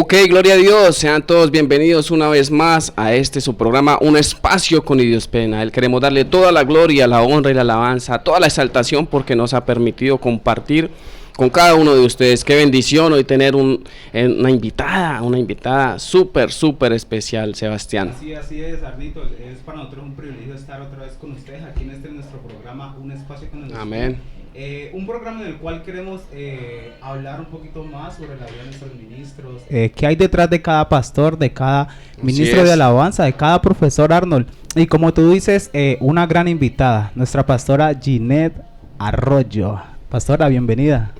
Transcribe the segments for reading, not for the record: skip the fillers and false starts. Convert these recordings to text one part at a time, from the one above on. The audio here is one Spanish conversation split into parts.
Ok, gloria a Dios, sean todos bienvenidos una vez más a su programa, Un Espacio con Dios Pena. Él queremos darle toda la gloria, la honra y la alabanza, toda la exaltación porque nos ha permitido compartir con cada uno de ustedes. Qué bendición hoy tener una invitada súper especial, Sebastián. Así es, Arnito, es para nosotros un privilegio estar otra vez con ustedes aquí en nuestro programa, Un Espacio con Dios Pena. Amén. Un programa en el cual queremos hablar un poquito más sobre la vida de nuestros ministros. ¿Qué hay detrás de cada pastor, de cada ministro de alabanza, de cada profesor, Arnold? Y como tú dices, una gran invitada, nuestra pastora Ginette Arroyo. Pastora, bienvenida.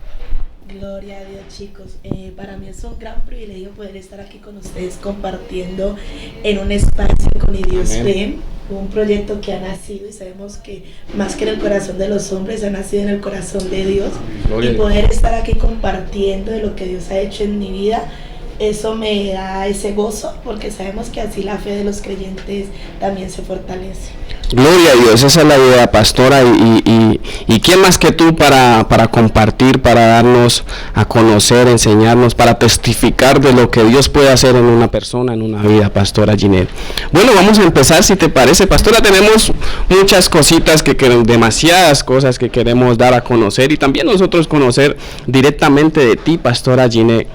Gloria a Dios, chicos. Para mí es un gran privilegio poder estar aquí con ustedes compartiendo en un espacio con Dios Ven, un proyecto que ha nacido y sabemos que más que en el corazón de los hombres ha nacido en el corazón de Dios. Gloria. Y poder estar aquí compartiendo de lo que Dios ha hecho en mi vida, eso me da ese gozo porque sabemos que así la fe de los creyentes también se fortalece. Gloria a Dios, esa es la idea, pastora, y quién más que tú para compartir, para darnos a conocer, enseñarnos, para testificar de lo que Dios puede hacer en una persona, en una vida, pastora Ginette. Bueno, vamos a empezar, si te parece, pastora. Tenemos muchas cositas demasiadas cosas que queremos dar a conocer y también nosotros conocer directamente de ti, pastora Ginette.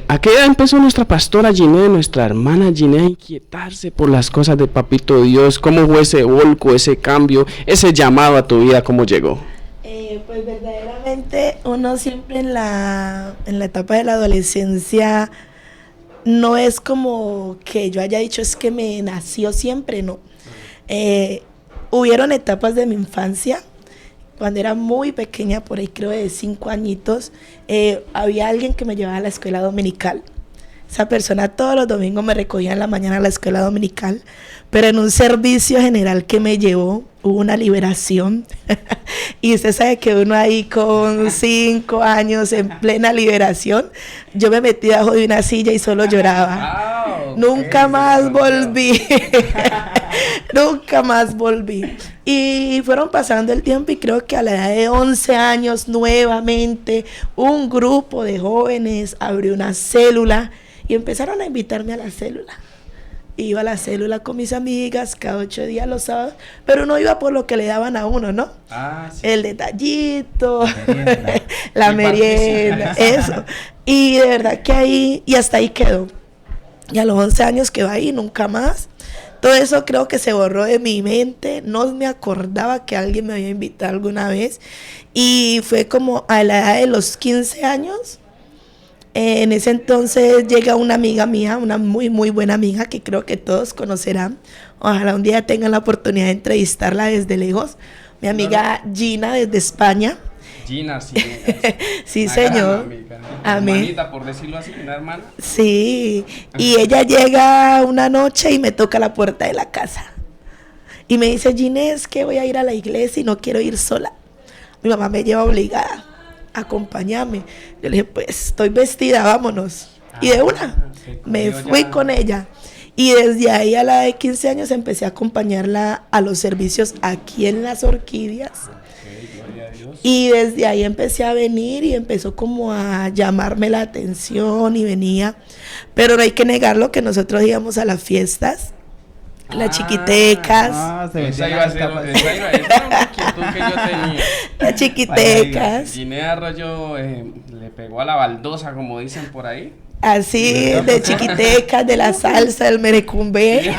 ¿A qué edad empezó nuestra pastora Ginette, nuestra hermana Ginette, a inquietarse por las cosas de Papito Dios? ¿Cómo fue ese volco, ese cambio, ese llamado a tu vida? ¿Cómo llegó? Pues verdaderamente uno siempre en la etapa de la adolescencia no es como que yo haya dicho es que me nació siempre, no. Hubieron etapas de mi infancia. Cuando era muy pequeña, por ahí creo de 5 añitos, había alguien que me llevaba a la escuela dominical. Esa persona todos los domingos me recogía en la mañana a la escuela dominical, pero en un servicio general que me llevó hubo una liberación. Y usted sabe que uno ahí con 5 años en plena liberación, yo me metí debajo de una silla y solo lloraba. Nunca más volví. Nunca más volví. Y fueron pasando el tiempo y creo que a la edad de 11 años nuevamente un grupo de jóvenes abrió una célula y empezaron a invitarme a la célula. Iba a la célula con mis amigas cada 8 días los sábados, pero uno iba por lo que le daban a uno, ¿no? Sí. El detallito, la merienda, eso. Y de verdad que ahí, y hasta ahí quedó. Y a los 11 años quedó ahí, nunca más. Todo eso creo que se borró de mi mente, no me acordaba que alguien me había invitado alguna vez. Y fue como a la edad de los 15 años. En ese entonces llega una amiga mía, una muy buena amiga que creo que todos conocerán. Ojalá un día tengan la oportunidad de entrevistarla desde lejos. Mi amiga Gina desde España. Gina, sí. Sí, señor. Amiga, ¿no? Amén. Hermanita, por decirlo así, una hermana. Sí, y ella llega una noche y me toca la puerta de la casa. Y me dice, Gina, es que voy a ir a la iglesia y no quiero ir sola. Mi mamá me lleva obligada. Acompáñame. Yo le dije, pues estoy vestida, vámonos. Y de una, me fui con ella. Y desde ahí a la de 15 años empecé a acompañarla a los servicios aquí en Las Orquídeas. Y desde ahí empecé a venir y empezó como a llamarme la atención y venía. Pero no hay que negarlo que nosotros íbamos a las fiestas. Las chiquitecas. Esa iba a ser una inquietud que yo tenía. Las chiquitecas. Ginette Arroyo le pegó a la baldosa, como dicen por ahí. Así, de chiquitecas, de la salsa, del merecumbe.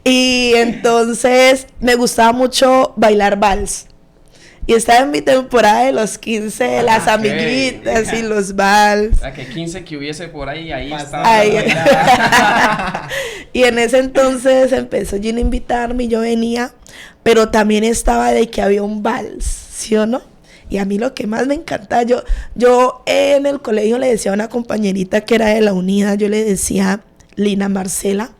Y entonces me gustaba mucho bailar vals. Y estaba en mi temporada de los 15, de las amiguitas y los vals. La que 15 que hubiese por ahí estaba. Ahí. Y en ese entonces empezó Gina a invitarme y yo venía, pero también estaba de que había un vals, ¿sí o no? Y a mí lo que más me encanta, yo en el colegio le decía a una compañerita que era de la unidad, yo le decía, Lina Marcela,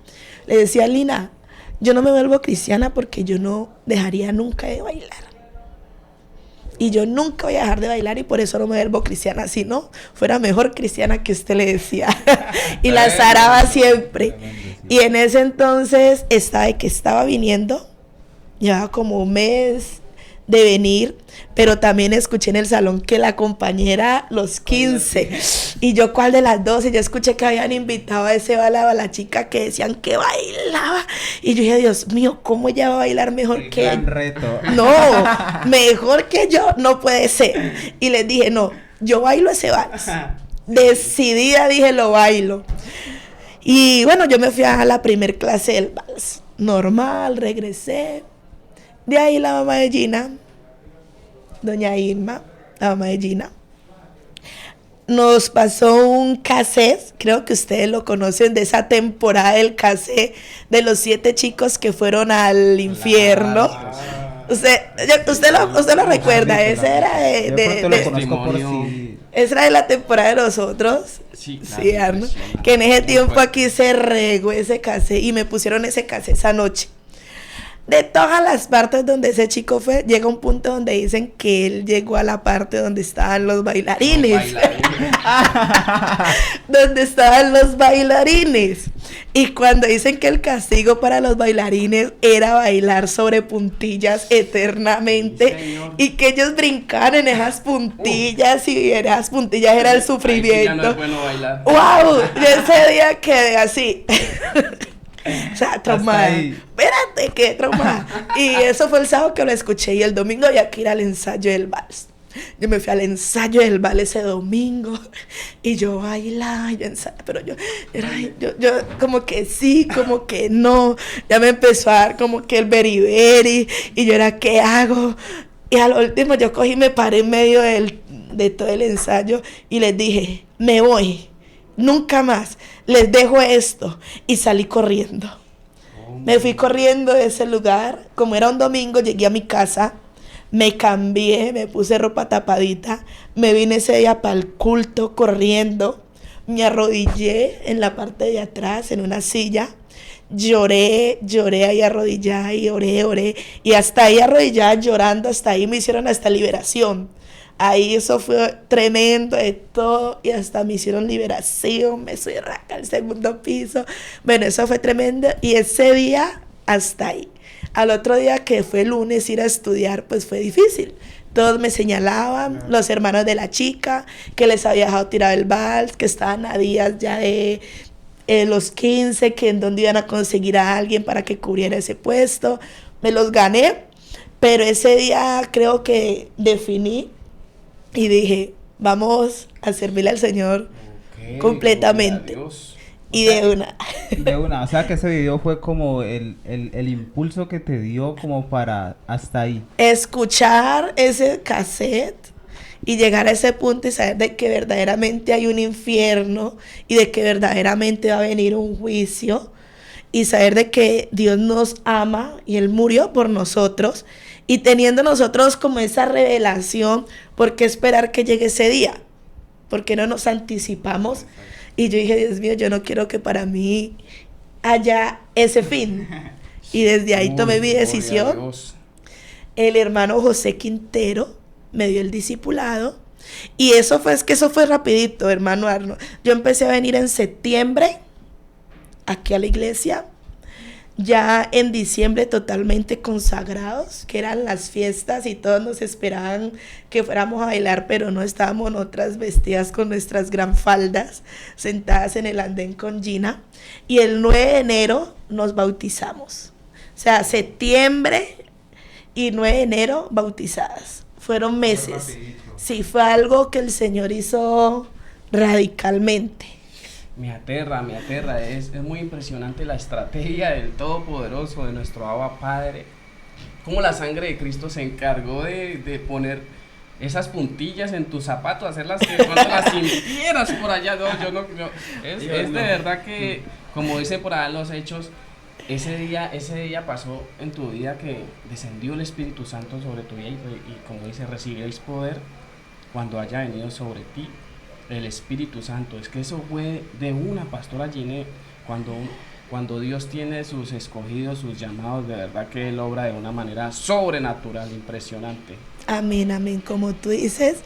le decía, Lina, yo no me vuelvo cristiana porque yo no dejaría nunca de bailar. Y yo nunca voy a dejar de bailar y por eso no me vuelvo cristiana. Si no, fuera mejor cristiana que usted le decía. Y la zaraba siempre. Y en ese entonces estaba viniendo. Llevaba como un mes de venir, pero también escuché en el salón que la compañera los 15, y yo cuál de las dos, y yo escuché que habían invitado a ese balado a la chica que decían que bailaba, y yo dije, Dios mío, ¿cómo ella va a bailar mejor que gran reto. No, mejor que yo no puede ser. Y les dije, no, yo bailo ese vals. Decidida dije, lo bailo. Y bueno, yo me fui a la primer clase del vals. Normal, regresé. De ahí la mamá de Gina, doña Irma, la mamá de Gina, nos pasó un cassette, creo que ustedes lo conocen, de esa temporada del cassette de los 7 chicos que fueron al infierno. Usted lo recuerda, ese era esa era de la temporada de nosotros. Sí, claro, sí, Arno, que en ese tiempo aquí se regó ese cassette y me pusieron ese cassette esa noche. De todas las partes donde ese chico fue, llega un punto donde dicen que él llegó a la parte donde estaban los bailarines. Donde estaban los bailarines. Y cuando dicen que el castigo para los bailarines era bailar sobre puntillas eternamente, sí, y que ellos brincaban en esas puntillas y en esas puntillas era el sufrimiento. Ya no es bueno bailar. ¡Wow! Yo ese día quedé así. O sea, traumada. Espérate, qué traumada. Y eso fue el sábado que lo escuché. Y el domingo había que ir al ensayo del vals. Yo me fui al ensayo del vals ese domingo. Y yo bailaba, pero yo como que sí, como que no. Ya me empezó a dar como que el beriberi. Y yo era, ¿qué hago? Y al último yo cogí y me paré en medio de todo el ensayo. Y les dije, me voy. Nunca más, les dejo esto. Y salí corriendo. Me fui corriendo de ese lugar. Como era un domingo, llegué a mi casa, me cambié, me puse ropa tapadita, me vine ese día para el culto corriendo, me arrodillé en la parte de atrás, en una silla, lloré ahí arrodillada y oré, y hasta ahí arrodillada llorando, hasta ahí me hicieron hasta liberación. Ahí eso fue tremendo de todo y hasta me hicieron liberación, me subí al segundo piso. Bueno, eso fue tremendo y ese día hasta ahí. Al otro día que fue lunes ir a estudiar, pues fue difícil. Todos me señalaban, los hermanos de la chica, que les había dejado tirar el vals, que estaban a días ya de los 15, que en dónde iban a conseguir a alguien para que cubriera ese puesto. Me los gané, pero ese día creo que definí y dije, vamos a servirle al Señor completamente. Y de una. O sea que ese video fue como el impulso que te dio como para hasta ahí. Escuchar ese cassette y llegar a ese punto y saber de que verdaderamente hay un infierno y de que verdaderamente va a venir un juicio y saber de que Dios nos ama y Él murió por nosotros. Y teniendo nosotros como esa revelación, ¿por qué esperar que llegue ese día? ¿Por qué no nos anticipamos? Y yo dije, Dios mío, yo no quiero que para mí haya ese fin. Y desde ahí tomé mi decisión. El hermano José Quintero me dio el discipulado. Y eso fue rapidito, hermano Arno. Yo empecé a venir en septiembre aquí a la iglesia. Ya en diciembre totalmente consagrados, que eran las fiestas y todos nos esperaban que fuéramos a bailar, pero no estábamos nosotras vestidas con nuestras gran faldas, sentadas en el andén con Gina. Y el 9 de enero nos bautizamos. O sea, septiembre y 9 de enero bautizadas. Fueron meses. Sí, fue algo que el Señor hizo radicalmente. Me aterra, es muy impresionante la estrategia del Todopoderoso, de nuestro Abba Padre. Cómo la sangre de Cristo se encargó de poner esas puntillas en tus zapatos, hacerlas que cuando las sintieras por allá. Es de verdad que, como dicen por allá en los Hechos, ese día pasó en tu vida que descendió el Espíritu Santo sobre tu vida y como dice, recibiréis poder cuando haya venido sobre ti el Espíritu Santo. Es que eso fue de una, pastora Gine, cuando Dios tiene sus escogidos, sus llamados, de verdad que Él obra de una manera sobrenatural, impresionante. Amén, amén, como tú dices,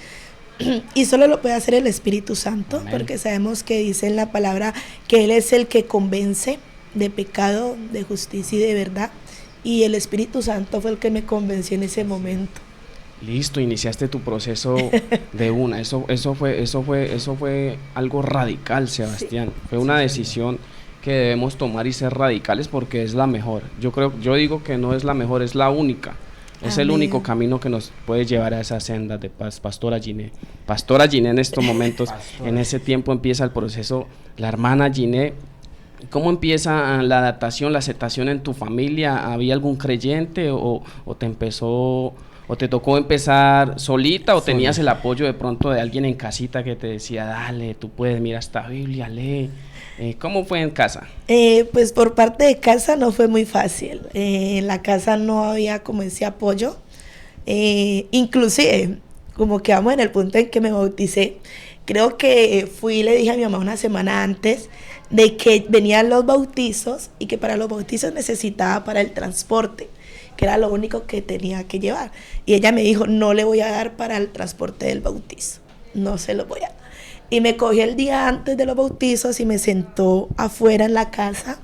y solo lo puede hacer el Espíritu Santo, amén. Porque sabemos que dice en la palabra que Él es el que convence de pecado, de justicia y de verdad, y el Espíritu Santo fue el que me convenció en ese momento. listo, iniciaste tu proceso de una. Eso fue algo radical, Sebastián. Sí. Fue una decisión que debemos tomar y ser radicales porque es la mejor. Yo digo que no es la mejor, es la única. Es el único camino que nos puede llevar a esa senda de paz. Pastora Giné. Pastora Giné en estos momentos, en ese tiempo empieza el proceso. La hermana Giné, ¿cómo empieza la adaptación, la aceptación en tu familia? ¿Había algún creyente o te empezó, o te tocó empezar solita o tenías el apoyo de pronto de alguien en casita que te decía, dale, tú puedes, mira esta Biblia, lee? ¿Cómo fue en casa? Pues por parte de casa no fue muy fácil. En la casa no había como ese apoyo. Inclusive, como que vamos en el punto en que me bauticé, creo que fui y le dije a mi mamá una semana antes de que venían los bautizos y que para los bautizos necesitaba para el transporte, que era lo único que tenía que llevar. Y ella me dijo, no le voy a dar para el transporte del bautizo, no se lo voy a dar. Y me cogió el día antes de los bautizos y me sentó afuera en la casa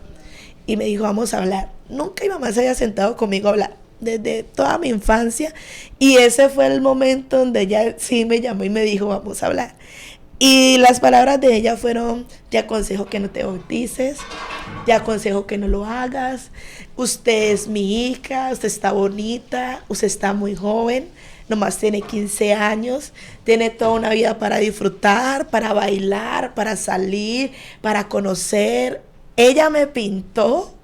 y me dijo, vamos a hablar. Nunca mi mamá se había sentado conmigo a hablar, desde toda mi infancia. Y ese fue el momento donde ella sí me llamó y me dijo, vamos a hablar. Y las palabras de ella fueron, te aconsejo que no te bautices, te aconsejo que no lo hagas, usted es mi hija, usted está bonita, usted está muy joven, nomás tiene 15 años, tiene toda una vida para disfrutar, para bailar, para salir, para conocer. Ella me pintó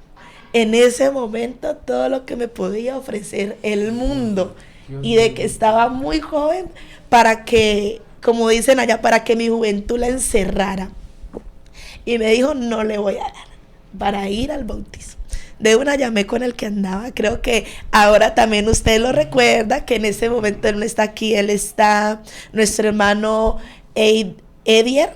en ese momento todo lo que me podía ofrecer el mundo y de que estaba muy joven para que, como dicen allá, para que mi juventud la encerrara. Y me dijo, no le voy a dar para ir al bautizo. De una llamé con el que andaba, creo que ahora también usted lo recuerda, que en ese momento él no está aquí, él está, nuestro hermano Edier,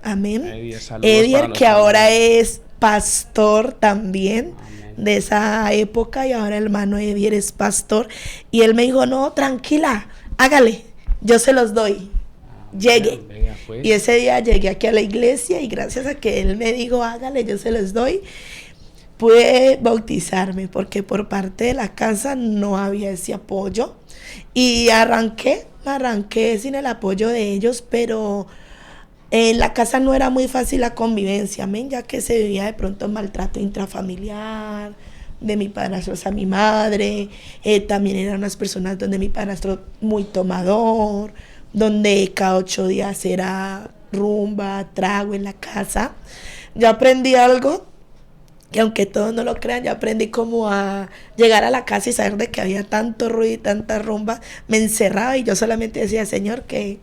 amén. Edier, que ahora es pastor también. Amén. De esa época, y ahora el hermano Edier es pastor. Y él me dijo, no, tranquila, hágale, yo se los doy. Llegue. Venga, pues. Y ese día llegué aquí a la iglesia y gracias a que él me dijo, hágale, yo se los doy, pude bautizarme porque por parte de la casa no había ese apoyo. Y arranqué sin el apoyo de ellos, pero en la casa no era muy fácil la convivencia, amén, ya que se vivía de pronto maltrato intrafamiliar, de mi padrastro a mi madre, también eran unas personas donde mi padrastro muy tomador, donde cada 8 días era rumba, trago en la casa. Yo aprendí algo, que aunque todos no lo crean, yo aprendí como a llegar a la casa y saber de que había tanto ruido y tanta rumba, me encerraba y yo solamente decía, Señor, que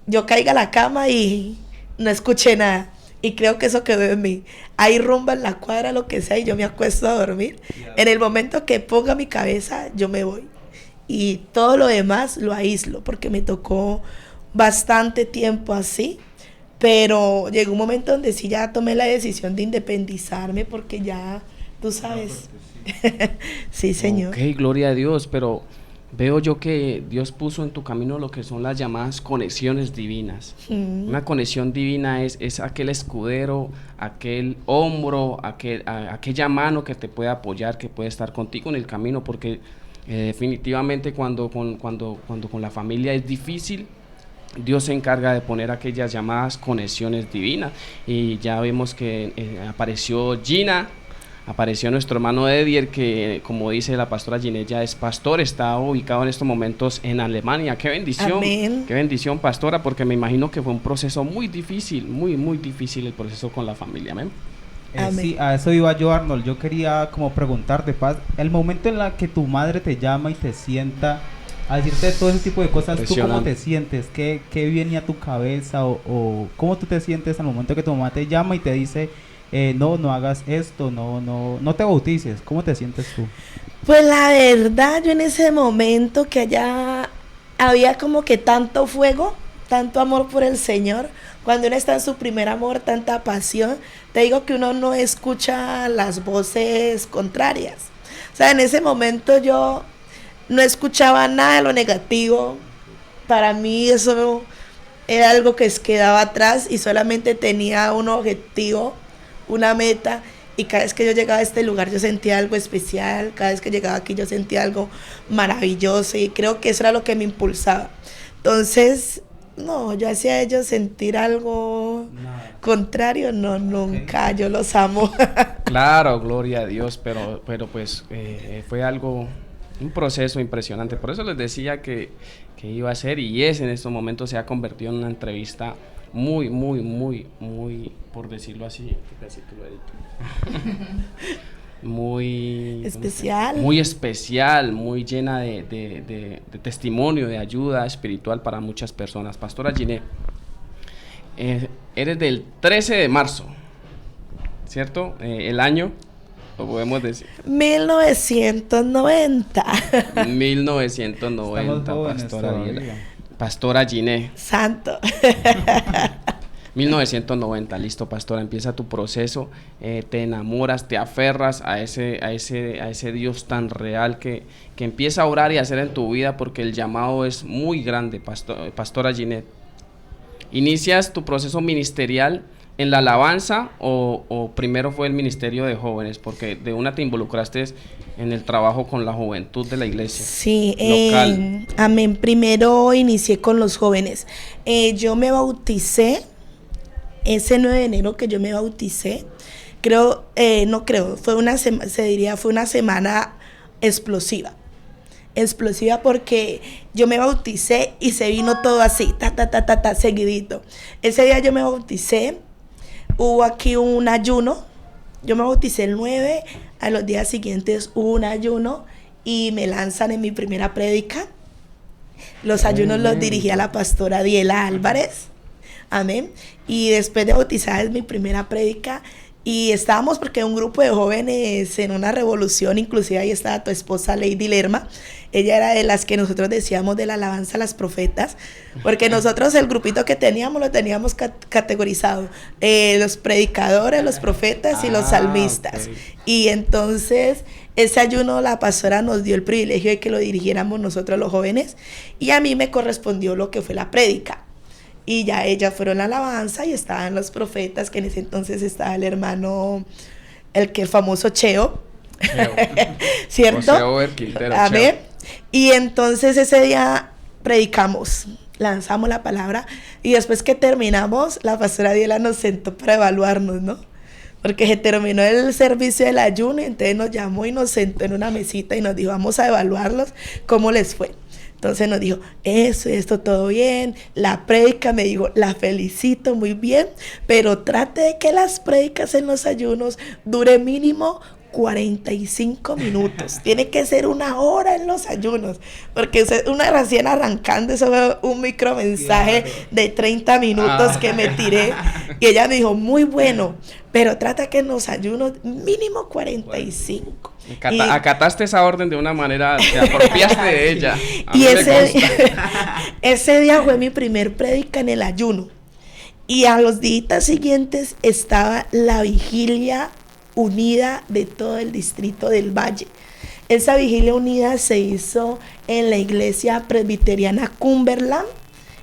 yo caiga a la cama y no escuché nada. Y creo que eso quedó en mí. Hay rumba en la cuadra, lo que sea, y yo me acuesto a dormir. En el momento que ponga mi cabeza, yo me voy. Y todo lo demás lo aíslo, porque me tocó bastante tiempo así. Pero llegó un momento donde sí ya tomé la decisión de independizarme, porque ya, tú sabes. Sí, Señor. Ok, gloria a Dios, pero veo yo que Dios puso en tu camino lo que son las llamadas conexiones divinas. Una conexión divina es aquel escudero, aquel hombro, aquella mano que te puede apoyar, que puede estar contigo en el camino, porque definitivamente cuando con la familia es difícil, Dios se encarga de poner aquellas llamadas conexiones divinas. Y ya vemos que apareció Gina, apareció nuestro hermano Edier, que como dice la pastora Ginella es pastor, está ubicado en estos momentos en Alemania. Qué bendición. Amén. Qué bendición, pastora, porque me imagino que fue un proceso muy difícil, muy difícil el proceso con la familia. Amén. Sí, a eso iba yo, Arnold. Yo quería como preguntarte, Paz, el momento en la que tu madre te llama y te sienta a decirte todo ese tipo de cosas, ¿tú cómo te sientes? ¿Qué viene a tu cabeza? O ¿cómo tú te sientes al momento que tu mamá te llama y te dice, no hagas esto, no te bautices? ¿Cómo te sientes tú? Pues la verdad, yo en ese momento que allá había como que tanto fuego, tanto amor por el Señor, cuando uno está en su primer amor, tanta pasión, te digo que uno no escucha las voces contrarias. O sea, en ese momento yo no escuchaba nada de lo negativo. Para mí eso era algo que quedaba atrás y solamente tenía un objetivo, una meta, Y cada vez que yo llegaba a este lugar yo sentía algo especial, cada vez que llegaba aquí yo sentía algo maravilloso y creo que eso era lo que me impulsaba. Entonces, no, yo hacía a ellos sentir algo contrario, no, nunca, yo los amo. Claro, gloria a Dios, pero pues fue algo, un proceso impresionante. Por eso les decía que iba a ser y es en estos momentos, se ha convertido en una entrevista muy, por decirlo así, muy especial. Muy especial, muy llena de testimonio, de ayuda espiritual para muchas personas. Pastora Giné, eres del 13 de marzo, ¿cierto? El año, lo podemos decir. 1990. 1990, Pastora Giné. Santo. 1990, listo, pastora, empieza tu proceso, te enamoras, te aferras a ese Dios tan real que empieza a orar y a hacer en tu vida porque el llamado es muy grande, pastora Ginette. ¿Inicias tu proceso ministerial en la alabanza o primero fue el ministerio de jóvenes? Porque de una te involucraste en el trabajo con la juventud de la iglesia. Sí, local. Amén. Primero inicié con los jóvenes. Yo me bauticé. Ese 9 de enero que yo me bauticé, fue una semana explosiva. Explosiva porque yo me bauticé y se vino todo así, seguidito. Ese día yo me bauticé, hubo aquí un ayuno, yo me bauticé el 9, a los días siguientes hubo un ayuno y me lanzan en mi primera prédica. Los ayunos los dirigía la pastora Diela Álvarez. Amén. Y después de bautizada es mi primera prédica y estábamos porque un grupo de jóvenes en una revolución, inclusive ahí estaba tu esposa Lady Lerma, ella era de las que nosotros decíamos de la alabanza a las profetas, porque nosotros el grupito que teníamos lo teníamos categorizado, los predicadores, los profetas y los salmistas. Okay. Y entonces ese ayuno la pastora nos dio el privilegio de que lo dirigiéramos nosotros los jóvenes y a mí me correspondió lo que fue la prédica. Y ya ellas fueron a la alabanza y estaban los profetas, que en ese entonces estaba el hermano, el famoso Cheo. ¿Cierto? Amén. Y entonces ese día predicamos, lanzamos la palabra y después que terminamos, la pastora Diela nos sentó para evaluarnos, ¿no? Porque se terminó el servicio del ayuno y entonces nos llamó y nos sentó en una mesita y nos dijo, vamos a evaluarlos, ¿cómo les fue? Entonces nos dijo, esto, todo bien. La prédica, me dijo, la felicito muy bien, pero trate de que las prédicas en los ayunos dure mínimo 45 minutos. Tiene que ser 1 hora en los ayunos, porque una recién arrancando, eso fue un micromensaje de 30 minutos que me tiré. Y ella me dijo, muy bueno, pero trata que en los ayunos mínimo 45. Acataste esa orden de una manera, te apropiaste de ella. Y ese día fue mi primer prédica en el ayuno. Y a los días siguientes estaba la vigilia unida de todo el distrito del Valle. Esa vigilia unida se hizo en la iglesia presbiteriana Cumberland,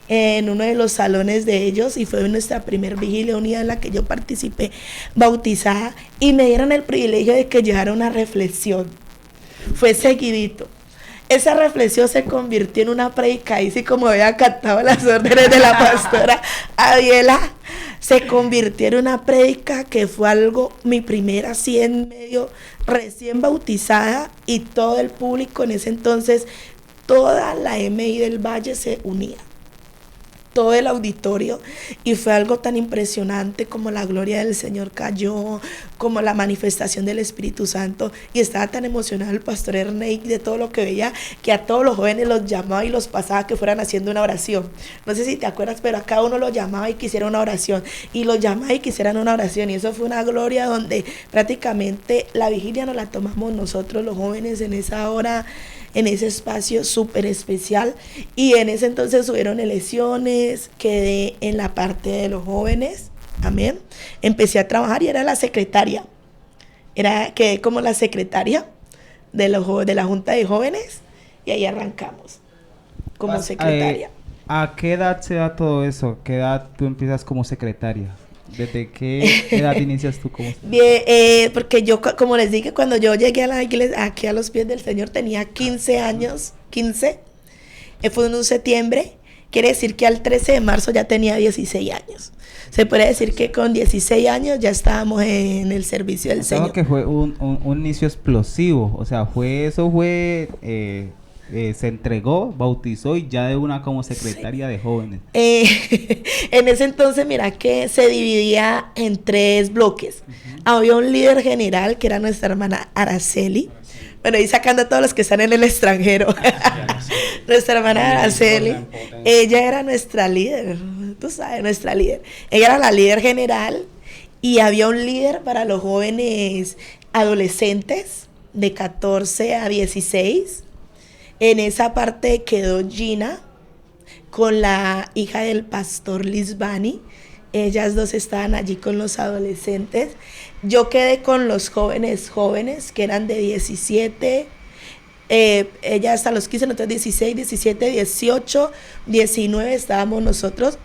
en uno de los salones de ellos, y fue nuestra primer vigilia unida en la que yo participé, bautizada, y me dieron el privilegio de que llevara una reflexión. Fue seguidito. Esa reflexión se convirtió en una prédica, y así como había cantado las órdenes de la pastora Adiela, se convirtió en una prédica que fue algo, mi primera así en medio, recién bautizada, y todo el público en ese entonces, toda la MI del Valle se unía. Todo el auditorio, y fue algo tan impresionante como la gloria del Señor cayó, como la manifestación del Espíritu Santo, y estaba tan emocionado el pastor Ernei de todo lo que veía, que a todos los jóvenes los llamaba y los pasaba que fueran haciendo una oración. No sé si te acuerdas, pero a cada uno lo llamaba y quisiera una oración, y los llamaba y quisieran una oración, y eso fue una gloria donde prácticamente la vigilia nos la tomamos nosotros los jóvenes en esa hora, en ese espacio súper especial. Y en ese entonces hubieron elecciones, quedé en la parte de los jóvenes, amén. Empecé a trabajar y era la secretaria, quedé como la secretaria de la Junta de Jóvenes, y ahí arrancamos como secretaria. ¿A qué edad se da todo eso? ¿Qué edad tú empiezas como secretaria? ¿Desde qué edad inicias tú como? Bien, porque yo, como les dije, cuando yo llegué a la iglesia, aquí a los pies del Señor, tenía 15 años, 15, fue en un septiembre, quiere decir que al 13 de marzo ya tenía 16 años. Se puede decir que con 16 años ya estábamos en el servicio del Señor. Que fue un inicio explosivo, o sea, se entregó, bautizó y ya de una como secretaria de jóvenes. En ese entonces, mira que se dividía en 3 bloques. Había un líder general que era nuestra hermana Araceli. Bueno, y sacando a todos los que están en el extranjero. Nuestra hermana Araceli, ella era nuestra líder, tú sabes, nuestra líder. Ella era la líder general y había un líder para los jóvenes adolescentes de 14 a 16. En esa parte quedó Gina con la hija del pastor Lisbani. Ellas dos estaban allí con los adolescentes. Yo quedé con los jóvenes que eran de 17, ella hasta los 15, nosotros 16, 17, 18, 19 estábamos nosotros.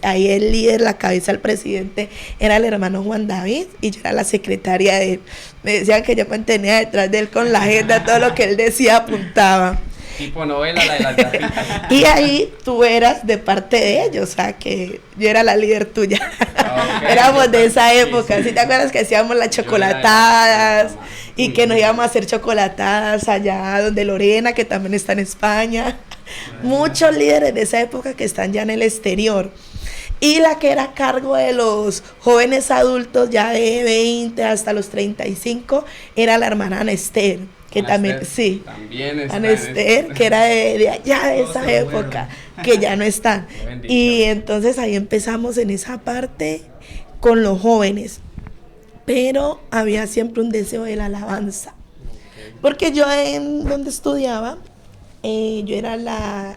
Ahí el líder, la cabeza, el presidente era el hermano Juan David y yo era la secretaria de él. Me decían que yo mantenía detrás de él con la agenda, todo lo que él decía apuntaba. Tipo novela, la de las gafitas. Y ahí tú eras de parte de ellos, o sea, que yo era la líder tuya. Okay. Éramos de esa época, sí. ¿Sí te acuerdas que hacíamos las chocolatadas? Y que nos íbamos a hacer chocolatadas allá donde Lorena, que también está en España. Muchos líderes de esa época que están ya en el exterior. Y la que era a cargo de los jóvenes adultos, ya de 20 hasta los 35, era la hermana Ana Esther. Que Ana también, Esther, sí, también Ana Esther, que era de allá, de esa época, que ya no están. Y entonces ahí empezamos en esa parte con los jóvenes. Pero había siempre un deseo de la alabanza. Porque yo en donde estudiaba, yo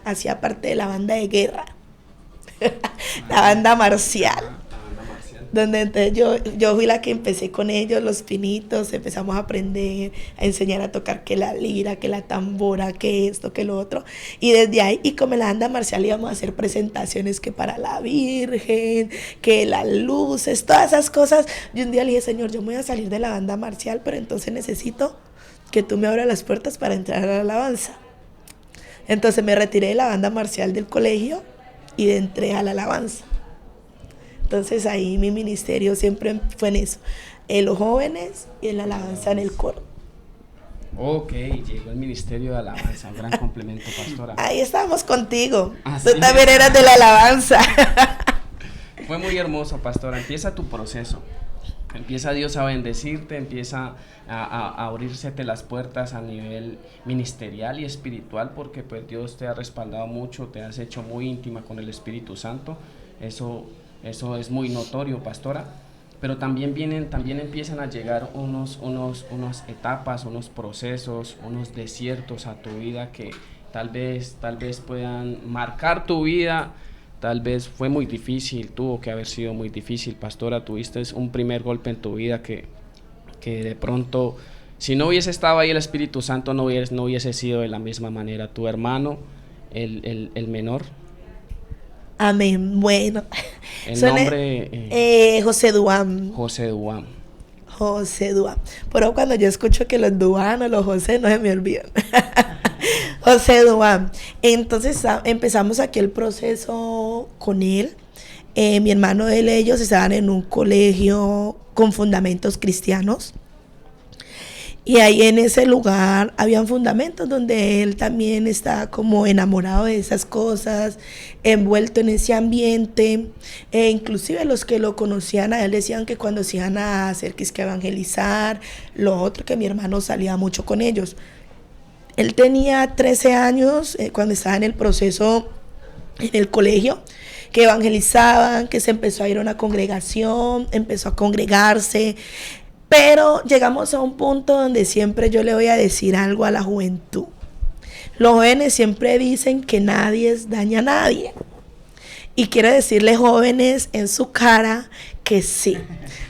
hacía parte de la banda de guerra. La banda marcial. Donde entonces yo fui la que empecé con ellos, los pinitos, empezamos a aprender, a enseñar a tocar que la lira, que la tambora, que esto, que lo otro. Y desde ahí, y como en la banda marcial íbamos a hacer presentaciones que para la Virgen, que las luces, todas esas cosas. Y un día le dije, Señor, yo me voy a salir de la banda marcial, pero entonces necesito que tú me abras las puertas para entrar a la alabanza. Entonces me retiré de la banda marcial del colegio y entré a la alabanza. Entonces ahí mi ministerio siempre fue en eso, en los jóvenes y en la alabanza en el coro. Ok, llegó el ministerio de alabanza, un gran complemento, pastora. Ahí estábamos contigo, tú también eras de la alabanza. Fue muy hermoso, pastora, empieza tu proceso. Empieza Dios a bendecirte, empieza a abrírsete las puertas a nivel ministerial y espiritual, porque pues Dios te ha respaldado mucho, te has hecho muy íntima con el Espíritu Santo. Eso es muy notorio, pastora. Pero también empiezan a llegar unas etapas, unos procesos, unos desiertos a tu vida que tal vez puedan marcar tu vida. Tal vez fue muy difícil, tuvo que haber sido muy difícil, pastora. Tuviste un primer golpe en tu vida que de pronto, si no hubiese estado ahí el Espíritu Santo, no hubiese sido de la misma manera. Tu hermano, el menor. Amén. Bueno. El nombre... José Duán. José Duán. José Duán. Pero cuando yo escucho que los Duán o los José, no se me olvidan. José Duán. Entonces empezamos aquí el proceso con él. Mi hermano y ellos estaban en un colegio con fundamentos cristianos. Y ahí en ese lugar habían fundamentos donde él también estaba como enamorado de esas cosas, envuelto en ese ambiente. Inclusive los que lo conocían a él decían que cuando se iban a hacer que evangelizar, lo otro, que mi hermano salía mucho con ellos. Él tenía 13 años cuando estaba en el proceso en el colegio, que evangelizaban, que se empezó a ir a una congregación, empezó a congregarse. Pero llegamos a un punto donde siempre yo le voy a decir algo a la juventud. Los jóvenes siempre dicen que nadie daña a nadie. Y quiero decirles, jóvenes, en su cara que sí.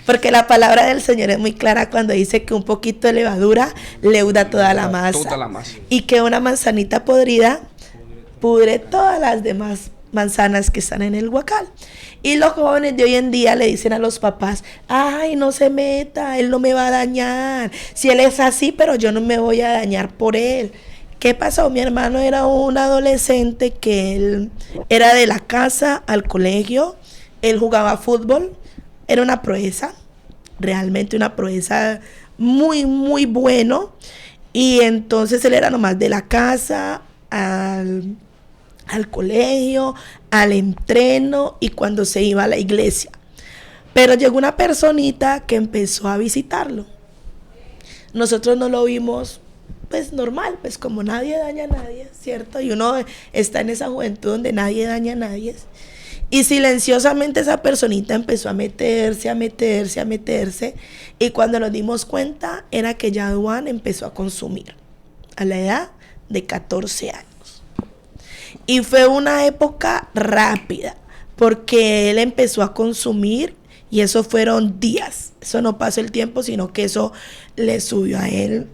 Porque la palabra del Señor es muy clara cuando dice que un poquito de levadura leuda toda la masa. Y que una manzanita podrida pudre todas las demás manzanas que están en el huacal. Y los jóvenes de hoy en día le dicen a los papás, ay, no se meta, él no me va a dañar. Si él es así, pero yo no me voy a dañar por él. ¿Qué pasó? Mi hermano era un adolescente que él era de la casa al colegio, él jugaba fútbol, era una proeza, realmente una proeza muy, muy bueno. Y entonces él era nomás de la casa al colegio, al entreno y cuando se iba a la iglesia. Pero llegó una personita que empezó a visitarlo. Nosotros no lo vimos pues normal, pues como nadie daña a nadie, ¿cierto? Y uno está en esa juventud donde nadie daña a nadie. Y silenciosamente esa personita empezó a meterse. Y cuando nos dimos cuenta era que ya Duan empezó a consumir a la edad de 14 años. Y fue una época rápida porque él empezó a consumir y eso fueron días. Eso no pasó el tiempo, sino que eso le subió a él,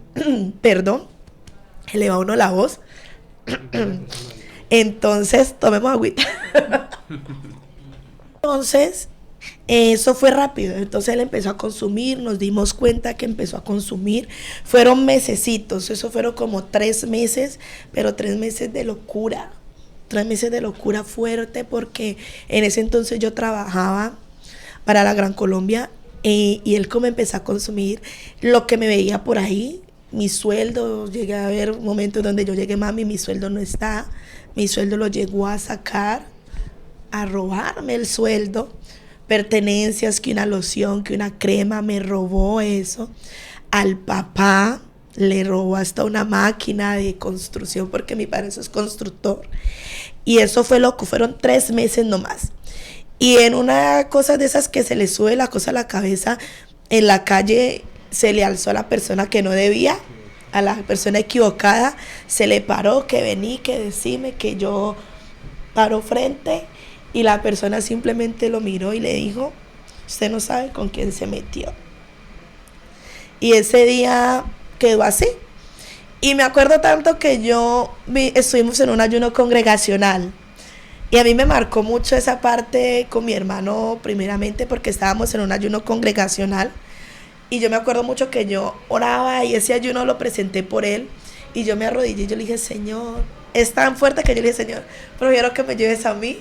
perdón, le va a uno la voz. Entonces, tomemos agüita. Entonces, eso fue rápido. Entonces él empezó a consumir, nos dimos cuenta que empezó a consumir. Fueron mesecitos, eso fueron como 3 meses, pero 3 meses de locura. 3 meses de locura fuerte porque en ese entonces yo trabajaba para la Gran Colombia y él como empezó a consumir lo que me veía por ahí, mi sueldo, llegué a ver momentos donde yo llegué, mami, mi sueldo no está, mi sueldo lo llegó a sacar, a robarme el sueldo, pertenencias, que una loción, que una crema, me robó eso, al papá le robó hasta una máquina de construcción porque mi padre es constructor y eso fue loco, fueron 3 meses nomás. Y en una cosa de esas que se le sube la cosa a la cabeza, en la calle se le alzó a la persona que no debía, a la persona equivocada, se le paró, que vení, que decime, que yo paro frente, y la persona simplemente lo miró y le dijo, usted no sabe con quién se metió. Y ese día quedó así. Y me acuerdo tanto que estuvimos en un ayuno congregacional. Y a mí me marcó mucho esa parte con mi hermano, primeramente, porque estábamos en un ayuno congregacional. Y yo me acuerdo mucho que yo oraba y ese ayuno lo presenté por él. Y yo me arrodillé y yo le dije, Señor, es tan fuerte que yo le dije, Señor, prefiero que me lleves a mí,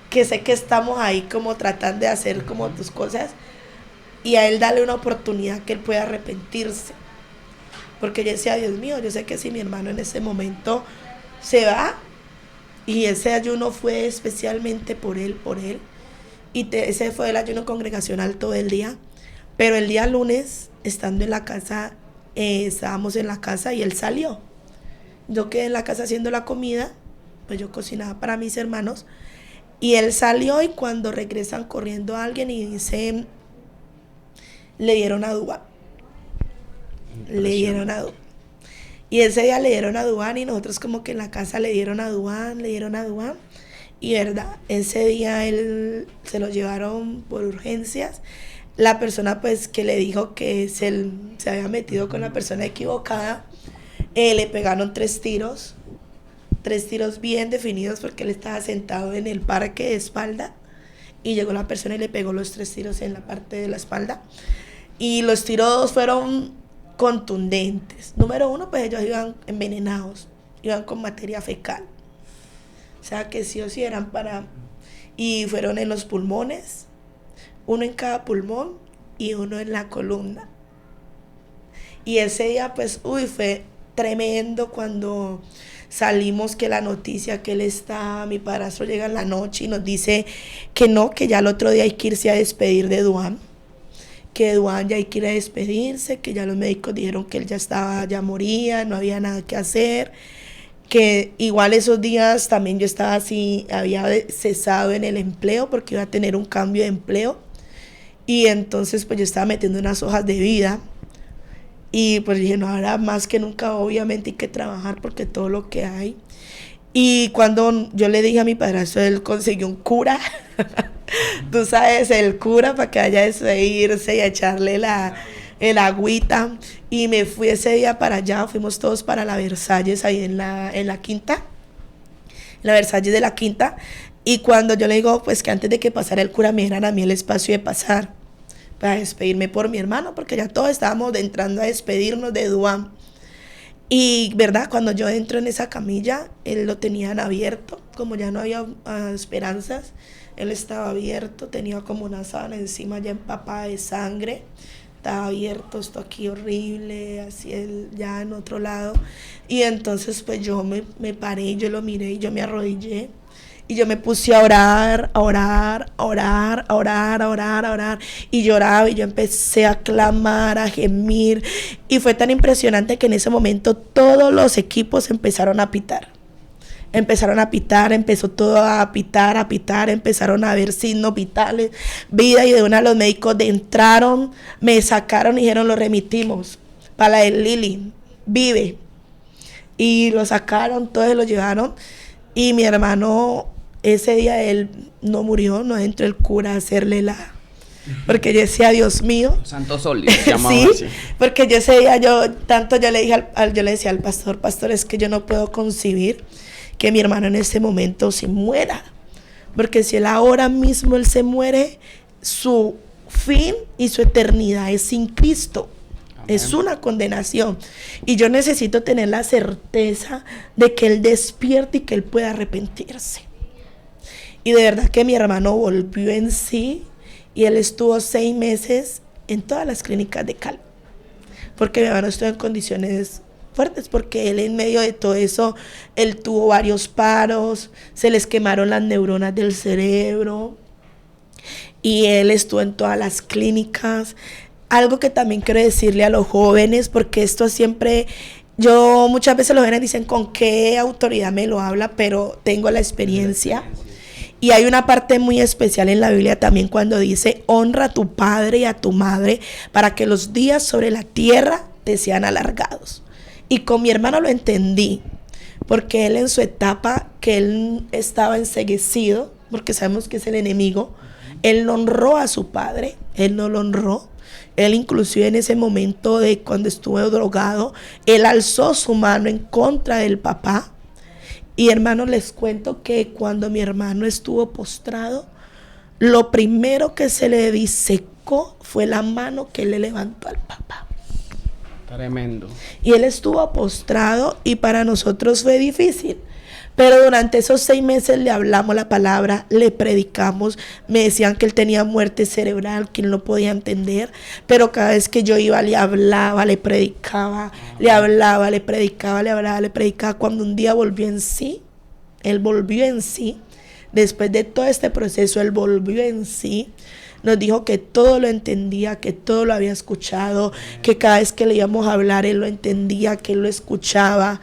que sé que estamos ahí como tratando de hacer como tus cosas. Y a él darle una oportunidad que él pueda arrepentirse. Porque yo decía, Dios mío, yo sé que si mi hermano en ese momento se va, y ese ayuno fue especialmente por él. Y ese fue el ayuno congregacional todo el día. Pero el día lunes, estando en la casa, estábamos en la casa y él salió. Yo quedé en la casa haciendo la comida, pues yo cocinaba para mis hermanos. Y él salió y cuando regresan corriendo a alguien y dice, le dieron a Duan. Y ese día le dieron a Duan y nosotros como que en la casa le dieron a Duan. Y verdad, ese día él se lo llevaron por urgencias. La persona pues que le dijo que se había metido con la persona equivocada, le pegaron 3 tiros. 3 tiros bien definidos porque él estaba sentado en el parque de espalda. Y llegó la persona y le pegó los 3 tiros en la parte de la espalda. Y los tiros fueron contundentes. Número 1, pues ellos iban envenenados, iban con materia fecal, o sea que sí o sí eran y fueron en los pulmones, 1 en cada pulmón y 1 en la columna. Y ese día pues fue tremendo cuando salimos, que la noticia que mi padrastro llega en la noche y nos dice que no, que ya el otro día hay que irse a despedir de Duan, que Duan ya hay que ir a despedirse, que ya los médicos dijeron que él ya moría, no había nada que hacer, que igual esos días también yo estaba así, había cesado en el empleo porque iba a tener un cambio de empleo y entonces pues yo estaba metiendo unas hojas de vida y pues dije, no, ahora más que nunca obviamente hay que trabajar porque todo lo que hay. Y cuando yo le dije a mi padrastro, él consiguió un cura, tú sabes, el cura para que vaya a irse y a echarle el agüita. Y me fui ese día para allá, fuimos todos para la Versalles, ahí en la quinta. la Versalles de la Quinta. Y cuando yo le digo, pues que antes de que pasara el cura me dieran a mí el espacio de pasar para despedirme por mi hermano, porque ya todos estábamos entrando a despedirnos de Duan. Y, ¿verdad? Cuando yo entro en esa camilla, él lo tenían abierto, como ya no había esperanzas, él estaba abierto, tenía como una sábana encima ya empapada de sangre, estaba abierto, esto aquí horrible, así él ya en otro lado. Y entonces pues yo me paré, yo lo miré y yo me arrodillé. Y yo me puse a orar, a orar, a orar, a orar, a orar, a orar. Y lloraba y yo empecé a clamar, a gemir. Y fue tan impresionante que en ese momento todos los equipos empezaron a pitar. Empezaron a pitar, empezó todo a pitar, empezaron a ver signos vitales, vida. Y de una los médicos entraron, me sacaron y dijeron, lo remitimos para la del Lili, vive. Y lo sacaron, todos lo llevaron. Y mi hermano, ese día él no murió, no entró el cura a hacerle porque yo decía, Dios mío. Santo Sol, llamaba sí, así. porque yo ese día yo le dije yo le decía al pastor, es que yo no puedo concebir que mi hermano en ese momento se muera. Porque si él ahora mismo él se muere, su fin y su eternidad es sin Cristo. Es una condenación. Y yo necesito tener la certeza de que él despierte y que él pueda arrepentirse. Y de verdad que mi hermano volvió en sí y él estuvo 6 meses en todas las clínicas de Cali. Porque mi hermano estuvo en condiciones fuertes, porque él en medio de todo eso, él tuvo varios paros, se les quemaron las neuronas del cerebro y él estuvo en todas las clínicas. Algo que también quiero decirle a los jóvenes, porque esto siempre, muchas veces los jóvenes dicen con qué autoridad me lo habla, pero tengo la experiencia. Y hay una parte muy especial en la Biblia también cuando dice, honra a tu padre y a tu madre para que los días sobre la tierra te sean alargados. Y con mi hermano lo entendí, porque él en su etapa que él estaba enceguecido, porque sabemos que es el enemigo, él no honró a su padre, él no lo honró. Él inclusive en ese momento de cuando estuvo drogado, él alzó su mano en contra del papá. Y hermanos, les cuento que cuando mi hermano estuvo postrado, lo primero que se le disecó fue la mano que él le levantó al papá. Tremendo. Y él estuvo postrado y para nosotros fue difícil. Pero durante esos 6 meses le hablamos la palabra, le predicamos, me decían que él tenía muerte cerebral, que él no podía entender, pero cada vez que yo iba le hablaba, le predicaba, le hablaba, le predicaba, le hablaba, le predicaba. Cuando un día volvió en sí, él volvió en sí, después de todo este proceso, él volvió en sí. Nos dijo que todo lo entendía, que todo lo había escuchado, que cada vez que le íbamos a hablar, él lo entendía, que él lo escuchaba.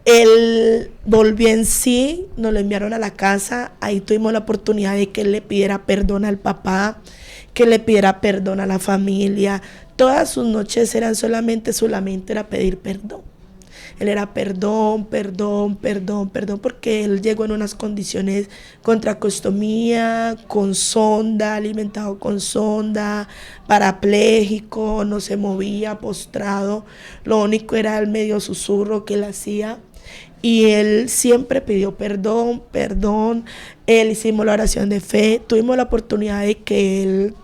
Él volvió en sí, nos lo enviaron a la casa, ahí tuvimos la oportunidad de que él le pidiera perdón al papá, que le pidiera perdón a la familia. Todas sus noches eran solamente, su lamento era pedir perdón. Él era perdón, perdón, perdón, perdón, porque él llegó en unas condiciones con tracostomía, con sonda, alimentado con sonda, parapléjico, no se movía, postrado. Lo único era el medio susurro que él hacía. Y él siempre pidió perdón, perdón. Él hicimos la oración de fe. Tuvimos la oportunidad de que él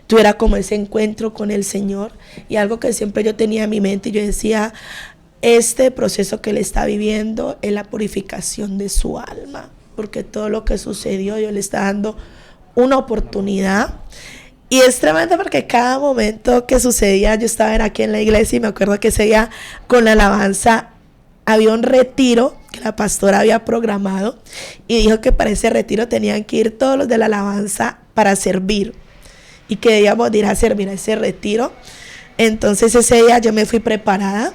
tuviera como ese encuentro con el Señor. Y algo que siempre yo tenía en mi mente, yo decía, este proceso que él está viviendo es la purificación de su alma. Porque todo lo que sucedió, Dios le está dando una oportunidad. Y es tremendo porque cada momento que sucedía, yo estaba aquí en la iglesia y me acuerdo que ese día con la alabanza había un retiro que la pastora había programado y dijo que para ese retiro tenían que ir todos los de la alabanza para servir y que debíamos ir a servir a ese retiro. Entonces ese día yo me fui preparada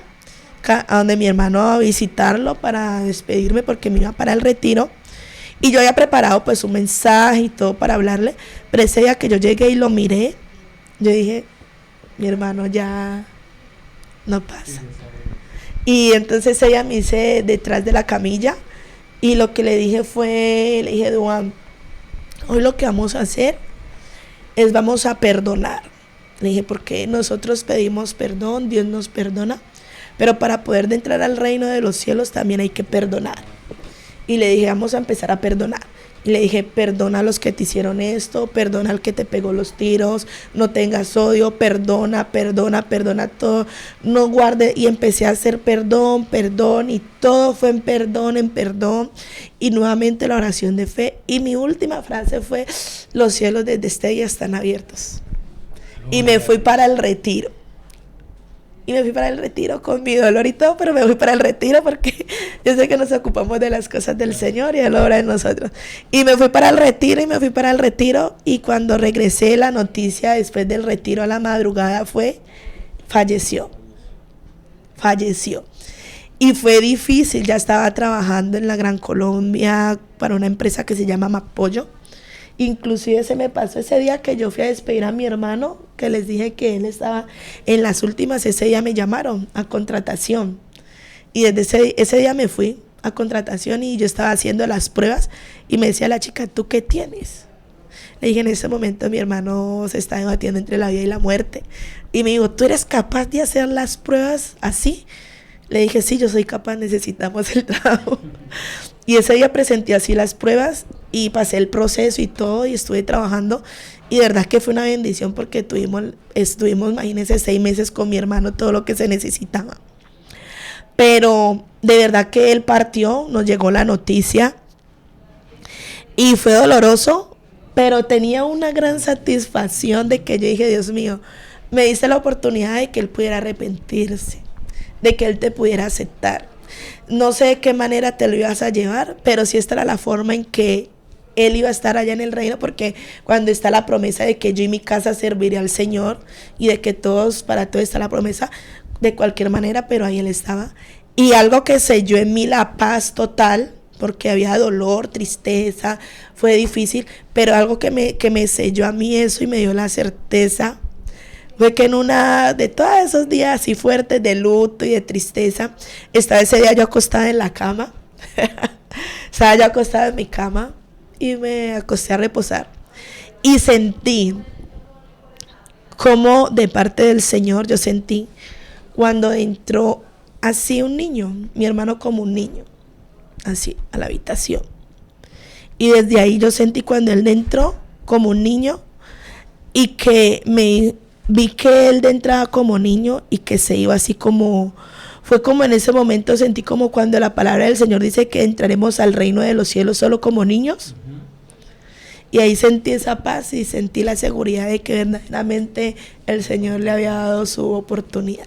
a donde mi hermano a visitarlo para despedirme porque me iba para el retiro y yo había preparado pues un mensaje y todo para hablarle, pero ese día que yo llegué y lo miré, yo dije, mi hermano ya no pasa. Y entonces ella me hice detrás de la camilla y lo que le dije, Duan, hoy lo que vamos a hacer es vamos a perdonar. Le dije, porque nosotros pedimos perdón, Dios nos perdona, pero para poder entrar al reino de los cielos también hay que perdonar. y le dije, vamos a empezar a perdonar. Y le dije, perdona a los que te hicieron esto, perdona al que te pegó los tiros, no tengas odio, perdona todo, no guarde. Y empecé a hacer perdón, y todo fue en perdón. Y nuevamente la oración de fe. Y mi última frase fue, los cielos desde este día están abiertos. Y me fui para el retiro. Y me fui para el retiro con mi dolor y todo, pero me fui para el retiro porque yo sé que nos ocupamos de las cosas del Señor y Él obra en nosotros. Y me fui para el retiro, y cuando regresé, la noticia después del retiro a la madrugada fue, falleció. Y fue difícil, ya estaba trabajando en la Gran Colombia para una empresa que se llama Macpollo. Inclusive se me pasó ese día que yo fui a despedir a mi hermano, que les dije que él estaba en las últimas. Ese día me llamaron a contratación y desde ese día me fui a contratación y yo estaba haciendo las pruebas y me decía la chica, ¿tú qué tienes? Le dije, en ese momento mi hermano se está debatiendo entre la vida y la muerte, y me dijo, ¿tú eres capaz de hacer las pruebas así? Le dije, sí, yo soy capaz, necesitamos el trabajo. Y ese día presenté así las pruebas y pasé el proceso y todo, y estuve trabajando, y de verdad que fue una bendición porque estuvimos, imagínense, 6 meses con mi hermano, todo lo que se necesitaba. Pero de verdad que él partió, nos llegó la noticia y fue doloroso, pero tenía una gran satisfacción de que yo dije, Dios mío, me diste la oportunidad de que él pudiera arrepentirse, de que él te pudiera aceptar. No sé de qué manera te lo ibas a llevar, pero sí esta era la forma en que él iba a estar allá en el reino, porque cuando está la promesa de que yo y mi casa serviré al Señor, y de que para todos está la promesa, de cualquier manera, pero ahí él estaba. Y algo que selló en mí la paz total, porque había dolor, tristeza, fue difícil, pero algo que me selló a mí eso y me dio la certeza, fue que en una de todos esos días así fuertes de luto y de tristeza, estaba ese día yo acostada en la cama, estaba yo acostada en mi cama y me acosté a reposar y sentí como de parte del Señor, yo sentí cuando entró así un niño, mi hermano como un niño, así a la habitación, y desde ahí yo sentí cuando él entró como un niño y que vi que él entraba como niño y que se iba así como, fue como en ese momento sentí como cuando la palabra del Señor dice que entraremos al reino de los cielos solo como niños. Y ahí sentí esa paz y sentí la seguridad de que verdaderamente el Señor le había dado su oportunidad.